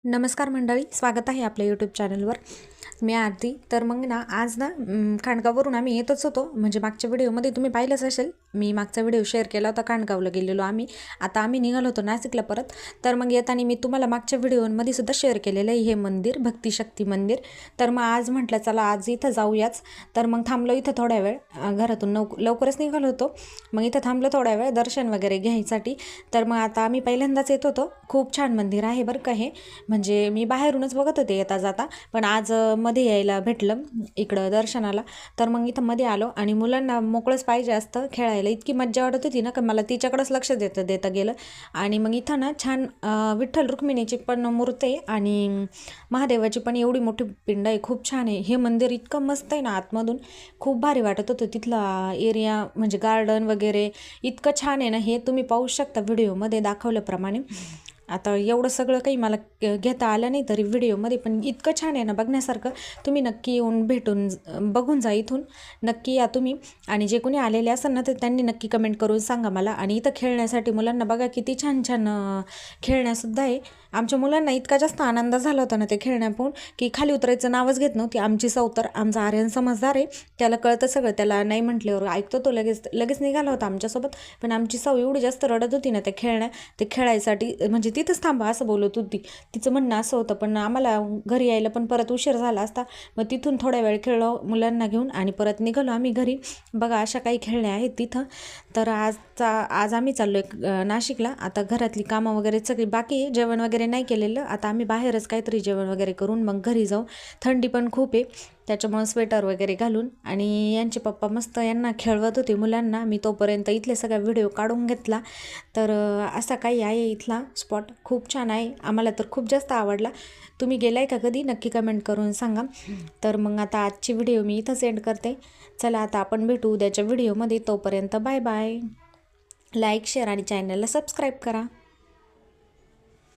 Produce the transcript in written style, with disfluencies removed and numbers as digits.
नमस्कार मंडळी, स्वागत आहे आपल्या यूट्यूब चॅनलवर. मी आरती. तर मग ना आज ना खाणगाववरून आम्ही येतच होतो. म्हणजे मागच्या व्हिडिओमध्ये तुम्ही पाहिलंच असेल, मी मागचा व्हिडिओ शेअर केला होता. खाणगावला गेलेलो आम्ही. आता आम्ही निघालो होतो नाशिकला परत. तर मग येताना मी तुम्हाला मागच्या व्हिडिओमध्ये सुद्धा शेअर केलेलं आहे हे मंदिर, भक्तिशक्ती मंदिर. तर मग आज म्हटलं चला आज इथं जाऊयाच. तर मग थांबलो इथं थोड्या वेळ. घरातून लवकरच निघालो होतो. मग इथं थांबलो थोड्या वेळ दर्शन वगैरे घ्यायसाठी. तर मग आता आम्ही पहिल्यांदाच येत होतो. खूप छान मंदिर आहे बरं का हे. म्हणजे मी बाहेरूनच बघत होते येता जाता, पण आज मध्ये यायला भेटलं इकडं दर्शनाला. तर मग इथं मध्ये आलो आणि मुलांना मोकळंच पाहिजे असतं खेळायला. इतकी मज्जा वाटत होती ना का मला तिच्याकडंच लक्ष देता गेलं. आणि मग इथं ना छान विठ्ठल रुक्मिणीची पण मूर्ती आहे आणि महादेवाची पण एवढी मोठी पिंड आहे. खूप छान आहे हे मंदिर. इतकं मस्त आहे ना आतमधून. खूप भारी वाटत होतं तिथला एरिया, म्हणजे गार्डन वगैरे इतकं छान आहे ना. हे तुम्ही पाहू शकता व्हिडिओमध्ये दाखवल्याप्रमाणे. आता एवढं सगळं काही मला घेता आलं नाही तरी व्हिडिओमध्ये, पण इतकं छान आहे ना बघण्यासारखं. तुम्ही नक्की येऊन बघून जा. इथून नक्की या तुम्ही. आणि जे कोणी आलेले असेल ना तर त्यांनी नक्की कमेंट करून सांगा मला. आणि इथं खेळण्यासाठी मुलांना बघा किती छान छान खेळण्यासुद्धा आहे. आमच्या मुलांना इतका जास्त आनंद झाला होता ना ते खेळण्या पाहून की खाली उतरायचं नावच घेत नव्हती. आमची सौतर, आमचा आर्यन समजदार आहे, त्याला कळतं सगळं. त्याला नाही म्हटल्यावर ऐकतो तो, लगेच निघाला होता आमच्यासोबत. पण आमची सौ एवढी जास्त रडत होती ना ते खेळायसाठी, म्हणजे तिथंच थांबा असं बोलत होती. तिचं म्हणणं असं होतं. पण आम्हाला घरी यायला पण परत उशीर झाला असता. मग तिथून थोड्या वेळ खेळलो मुलांना घेऊन आणि परत निघालो आम्ही घरी. बघा अशा काही खेळण्या आहेत तिथं. तर आज आम्ही चाललो आहे नाशिकला. आता घरातली कामं वगैरे सगळी बाकी आहे. जेवण वगैरे नाही केलेलं. आता आम्ही बाहेरच काहीतरी जेवण वगैरे करून मग घरी जाऊ. थंडी पण खूप आहे, त्याच्यामुळं स्वेटर वगैरे घालून. आणि यांचे पप्पा मस्त यांना खेळवत होते मुलांना. मी तोपर्यंत इथले सगळा व्हिडिओ काढून घेतला. तर असा काही आहे इथला स्पॉट. खूप छान आहे. आम्हाला तर खूप जास्त आवडला. तुम्ही गेलाय का कधी? नक्की कमेंट करून सांगा. तर मग आता आजची व्हिडिओ मी इथंच एंड करते. चला आता आपण भेटू उद्याच्या व्हिडिओमध्ये. तोपर्यंत बाय बाय. लाईक, शेअर आणि चॅनलला सबस्क्राईब करा.